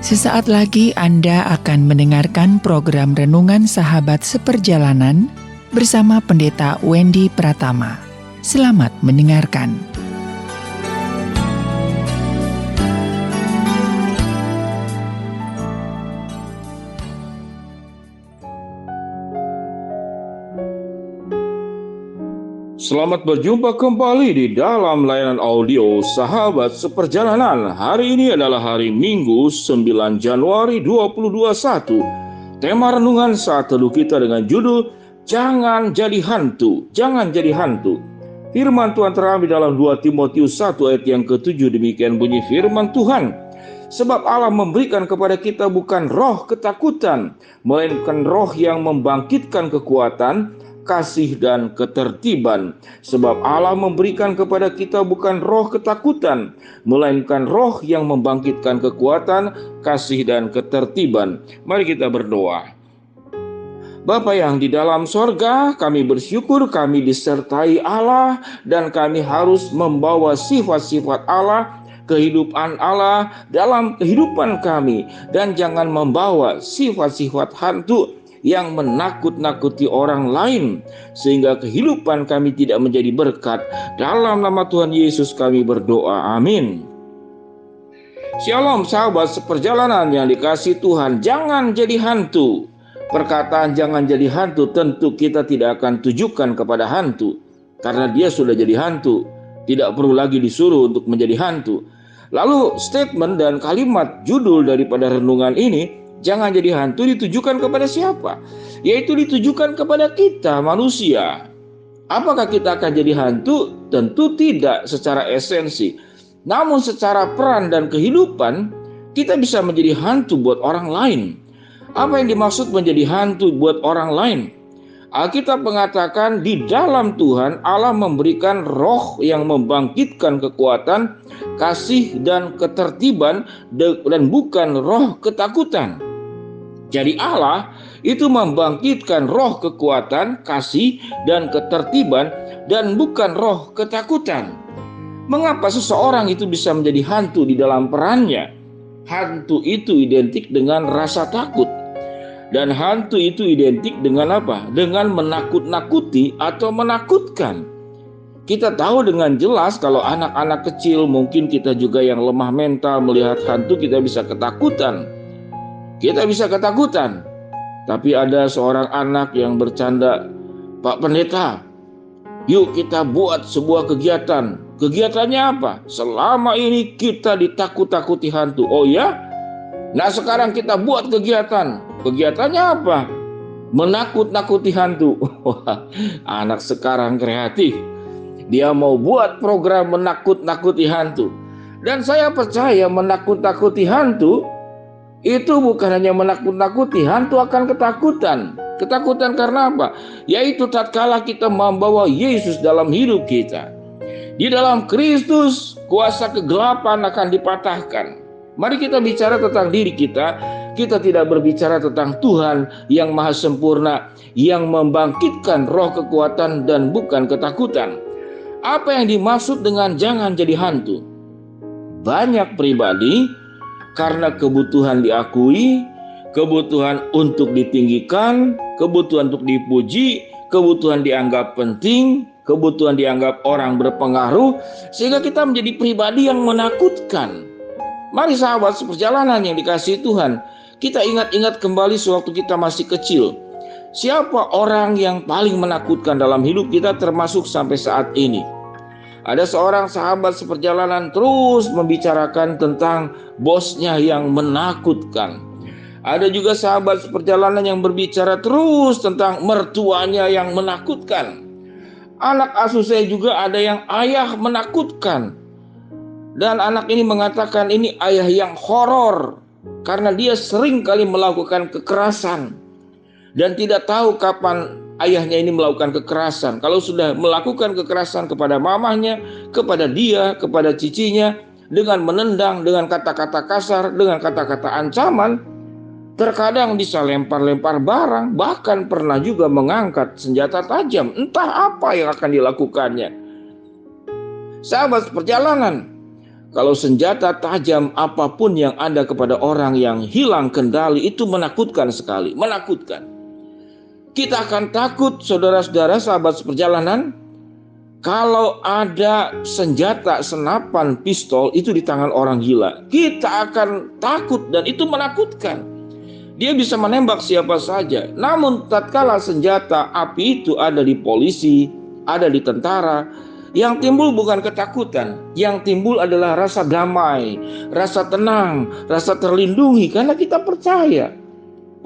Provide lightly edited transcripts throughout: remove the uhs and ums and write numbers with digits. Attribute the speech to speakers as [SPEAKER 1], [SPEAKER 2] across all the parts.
[SPEAKER 1] Sesaat lagi Anda akan mendengarkan program Renungan Sahabat Seperjalanan bersama Pendeta Wendy Pratama. Selamat mendengarkan.
[SPEAKER 2] Selamat berjumpa kembali di dalam layanan audio Sahabat Seperjalanan. Hari ini adalah hari Minggu 9 Januari 2021. Tema renungan saat teduh kita dengan judul Jangan Jadi Hantu, Jangan Jadi Hantu. Firman Tuhan terambil dalam 2 Timotius 1 ayat yang ke-7. Demikian bunyi firman Tuhan. Sebab Allah memberikan kepada kita bukan roh ketakutan, melainkan roh yang membangkitkan kekuatan, kasih dan ketertiban. Sebab Allah memberikan kepada kita bukan roh ketakutan, melainkan roh yang membangkitkan kekuatan, kasih dan ketertiban. Mari kita berdoa. Bapa yang di dalam sorga, kami bersyukur kami disertai Allah dan kami harus membawa sifat-sifat Allah, kehidupan Allah dalam kehidupan kami, dan jangan membawa sifat-sifat hantu yang menakut-nakuti orang lain, sehingga kehidupan kami tidak menjadi berkat. Dalam nama Tuhan Yesus kami berdoa, amin. Shalom sahabat seperjalanan yang dikasihi Tuhan, jangan jadi hantu. Perkataan jangan jadi hantu tentu kita tidak akan tujukan kepada hantu, karena dia sudah jadi hantu, tidak perlu lagi disuruh untuk menjadi hantu. Lalu statement dan kalimat judul daripada renungan ini, jangan jadi hantu, ditujukan kepada siapa? Yaitu ditujukan kepada kita manusia. Apakah kita akan jadi hantu? Tentu tidak secara esensi. Namun secara peran dan kehidupan, kita bisa menjadi hantu buat orang lain. Apa yang dimaksud menjadi hantu buat orang lain? Alkitab mengatakan di dalam Tuhan Allah memberikan roh yang membangkitkan kekuatan, kasih dan ketertiban, dan bukan roh ketakutan. Jadi Allah itu membangkitkan roh kekuatan, kasih, dan ketertiban, dan bukan roh ketakutan. Mengapa seseorang itu bisa menjadi hantu di dalam perannya? Hantu itu identik dengan rasa takut. Dan hantu itu identik dengan apa? Dengan menakut-nakuti atau menakutkan. Kita tahu dengan jelas kalau anak-anak kecil, mungkin kita juga yang lemah mental melihat hantu kita bisa ketakutan. Kita bisa ketakutan. Tapi ada seorang anak yang bercanda, "Pak Pendeta, yuk kita buat sebuah kegiatan." Kegiatannya apa? Selama ini kita ditakut-takuti hantu. Oh ya? Nah sekarang kita buat kegiatan. Kegiatannya apa? Menakut-nakuti hantu. Wah, anak sekarang kreatif. Dia mau buat program menakut-nakuti hantu. Dan saya percaya menakut-nakuti hantu itu bukan hanya menakut-nakuti, hantu akan ketakutan. Ketakutan karena apa? Yaitu tatkala kita membawa Yesus dalam hidup kita. Di dalam Kristus, kuasa kegelapan akan dipatahkan. Mari kita bicara tentang diri kita. Kita tidak berbicara tentang Tuhan yang maha sempurna, yang membangkitkan roh kekuatan dan bukan ketakutan. Apa yang dimaksud dengan jangan jadi hantu? Banyak pribadi karena kebutuhan diakui, kebutuhan untuk ditinggikan, kebutuhan untuk dipuji, kebutuhan dianggap penting, kebutuhan dianggap orang berpengaruh, sehingga kita menjadi pribadi yang menakutkan. Mari sahabat seperjalanan yang dikasihi Tuhan, kita ingat-ingat kembali sewaktu kita masih kecil. Siapa orang yang paling menakutkan dalam hidup kita termasuk sampai saat ini? Ada seorang sahabat seperjalanan terus membicarakan tentang bosnya yang menakutkan. Ada juga sahabat seperjalanan yang berbicara terus tentang mertuanya yang menakutkan. Anak asuh saya juga ada yang ayah menakutkan. Dan anak ini mengatakan ini ayah yang horor karena dia sering kali melakukan kekerasan dan tidak tahu kapan ayahnya ini melakukan kekerasan. Kalau sudah melakukan kekerasan kepada mamahnya, kepada dia, kepada cicinya, dengan menendang, dengan kata-kata kasar, dengan kata-kata ancaman, terkadang bisa lempar-lempar barang, bahkan pernah juga mengangkat senjata tajam. Entah apa yang akan dilakukannya. Sahabat seperjalanan, Kalau senjata tajam apapun yang ada kepada orang yang hilang kendali, itu menakutkan sekali, menakutkan. Kita akan takut, saudara-saudara, sahabat seperjalanan, kalau ada senjata senapan pistol itu di tangan orang gila. Kita akan takut dan itu menakutkan. Dia bisa menembak siapa saja. Namun tatkala senjata api itu ada di polisi, ada di tentara, yang timbul bukan ketakutan, yang timbul adalah rasa damai, rasa tenang, rasa terlindungi, karena kita percaya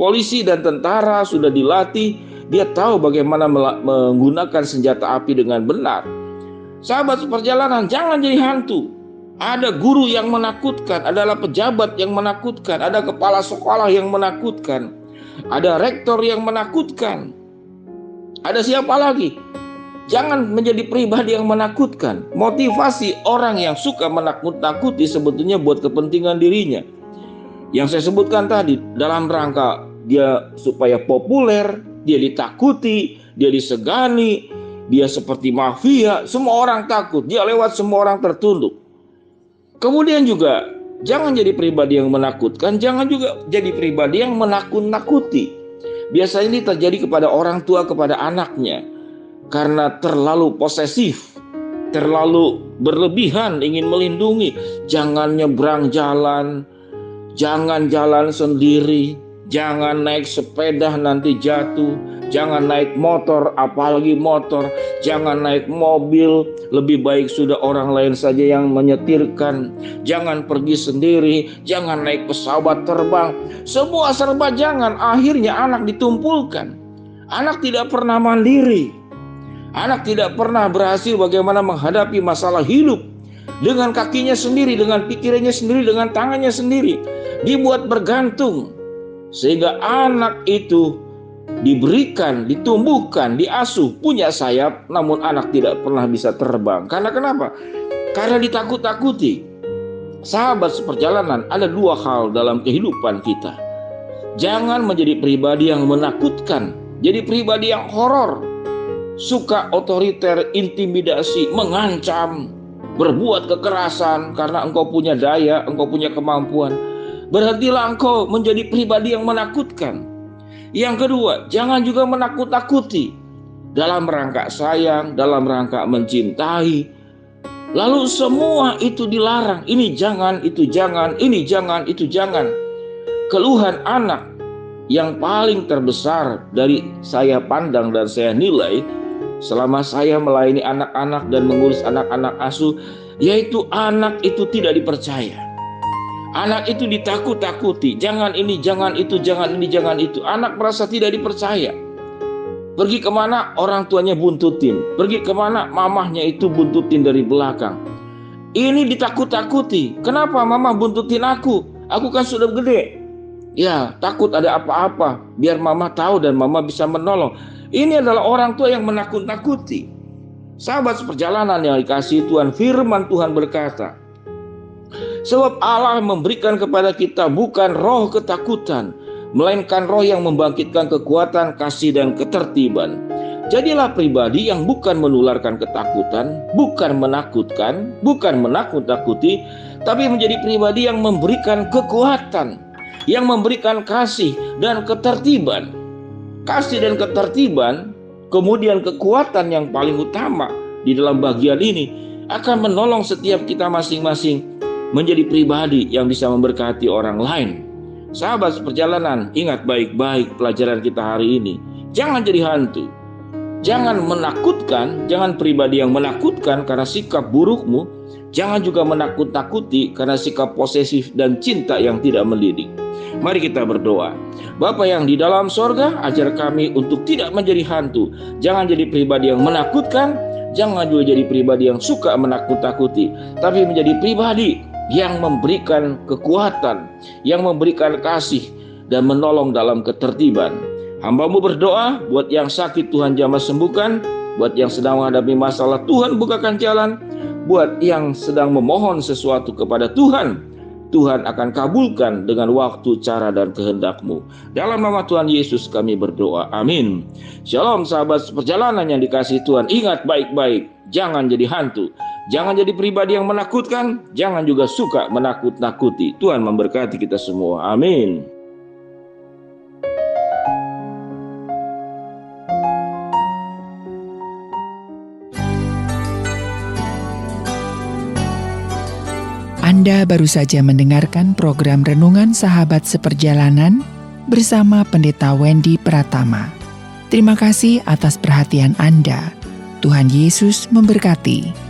[SPEAKER 2] polisi dan tentara sudah dilatih, dia tahu bagaimana menggunakan senjata api dengan benar. Sahabat seperjalanan, jangan jadi hantu. Ada guru yang menakutkan, adalah pejabat yang menakutkan, ada kepala sekolah yang menakutkan, ada rektor yang menakutkan, ada siapa lagi? Jangan menjadi pribadi yang menakutkan. Motivasi orang yang suka menakut-nakuti sebetulnya buat kepentingan dirinya. Yang saya sebutkan tadi, dalam rangka dia supaya populer, dia ditakuti, dia disegani, dia seperti mafia, semua orang takut, dia lewat semua orang tertunduk. Kemudian juga, jangan jadi pribadi yang menakutkan, jangan juga jadi pribadi yang menakut-nakuti. Biasanya ini terjadi kepada orang tua, kepada anaknya. Karena terlalu posesif, terlalu berlebihan ingin melindungi. Jangan nyebrang jalan, jangan jalan sendiri, jangan naik sepeda nanti jatuh, jangan naik motor, apalagi motor, jangan naik mobil, lebih baik sudah orang lain saja yang menyetirkan. Jangan pergi sendiri, jangan naik pesawat terbang. Semua serba jangan, akhirnya anak ditumpulkan. Anak tidak pernah mandiri. Anak tidak pernah berhasil bagaimana menghadapi masalah hidup dengan kakinya sendiri, dengan pikirannya sendiri, dengan tangannya sendiri. Dibuat bergantung. Sehingga anak itu diberikan, ditumbuhkan, diasuh, punya sayap, namun anak tidak pernah bisa terbang. Karena kenapa? Karena ditakut-takuti. Sahabat seperjalanan, ada dua hal dalam kehidupan kita. Jangan menjadi pribadi yang menakutkan, jadi pribadi yang horor. Suka otoriter, intimidasi, mengancam, berbuat kekerasan karena engkau punya daya, engkau punya kemampuan. Berhentilah engkau menjadi pribadi yang menakutkan. Yang kedua, jangan juga menakut-nakuti dalam rangka sayang, dalam rangka mencintai. Lalu semua itu dilarang. Ini jangan, itu jangan, ini jangan, itu jangan. Keluhan anak yang paling terbesar dari saya pandang dan saya nilai selama saya melayani anak-anak dan mengurus anak-anak asuh, yaitu anak itu tidak dipercaya. Anak itu ditakut-takuti, jangan ini, jangan itu, jangan ini, jangan itu. Anak merasa tidak dipercaya. Pergi kemana orang tuanya buntutin, pergi kemana mamahnya itu buntutin dari belakang. Ini ditakut-takuti. Kenapa mama buntutin aku? Aku kan sudah gede. Ya, takut ada apa-apa, biar mama tahu dan mama bisa menolong. Ini adalah orang tua yang menakut-nakuti. Sahabat seperjalanan yang dikasihi Tuhan, firman Tuhan berkata, sebab Allah memberikan kepada kita bukan roh ketakutan, melainkan roh yang membangkitkan kekuatan, kasih, dan ketertiban. Jadilah pribadi yang bukan menularkan ketakutan, bukan menakutkan, bukan menakut-nakuti, tapi menjadi pribadi yang memberikan kekuatan, yang memberikan kasih dan ketertiban. Kasih dan ketertiban, kemudian kekuatan yang paling utama di dalam bagian ini akan menolong setiap kita masing-masing menjadi pribadi yang bisa memberkati orang lain. Sahabat seperjalanan, ingat baik-baik pelajaran kita hari ini. Jangan jadi hantu. Jangan menakutkan, jangan pribadi yang menakutkan karena sikap burukmu. Jangan juga menakut-nakuti karena sikap posesif dan cinta yang tidak mendidik. Mari kita berdoa. Bapa yang di dalam sorga, ajar kami untuk tidak menjadi hantu. Jangan jadi pribadi yang menakutkan, jangan juga jadi pribadi yang suka menakut-takuti, tapi menjadi pribadi yang memberikan kekuatan, yang memberikan kasih, dan menolong dalam ketertiban. Hamba-Mu berdoa, buat yang sakit Tuhan jamah sembuhkan, buat yang sedang menghadapi masalah Tuhan bukakan jalan, buat yang sedang memohon sesuatu kepada Tuhan, Tuhan akan kabulkan dengan waktu, cara, dan kehendak-Mu. Dalam nama Tuhan Yesus kami berdoa. Amin. Shalom sahabat seperjalanan yang dikasihi Tuhan. Ingat baik-baik, jangan jadi hantu. Jangan jadi pribadi yang menakutkan, jangan juga suka menakut-nakuti. Tuhan memberkati kita semua. Amin.
[SPEAKER 1] Anda baru saja mendengarkan program Renungan Sahabat Seperjalanan bersama Pendeta Wendy Pratama. Terima kasih atas perhatian Anda. Tuhan Yesus memberkati.